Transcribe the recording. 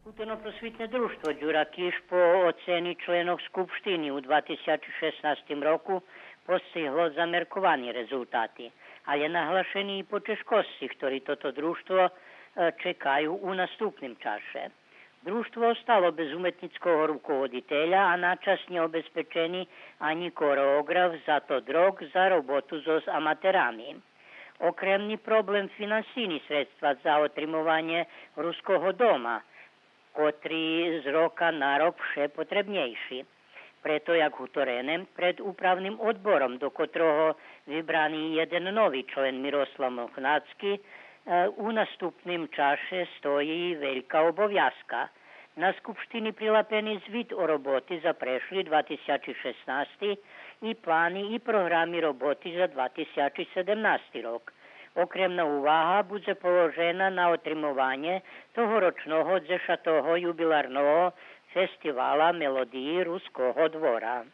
Kulturno-prosvitne društvo Đura Kiš po oceni členov Skupštiny u 2016 roku postiglo zamerkovani rezultati, ali je naglašeni i počeškosti, ktorý toto društvo čekaju u nastupnim čaše. Društvo ostalo bez umetnickog rukovoditelja, a načasnje obezpečeni ani koreograf, zato drog za robotu s amaterami. Okremni problem finansijni sredstva za otrimovanje Ruskого doma, котрі з рока на рок ще потрібніші. Прето, як гуторенем, пред управним odborom, до котрого вибраний jeden новий член Мирослав Мохнацький, у наступним часе стоїть велика обов'язка. На Skupštini prilapený zvit o roboty za prešli 2016 i plani i programi roboty za 2017 rok. Okremna uvaha bude položena na otrimovanje tohoročnog 10. jubilarnog festivala melodiji Ruskого dvora.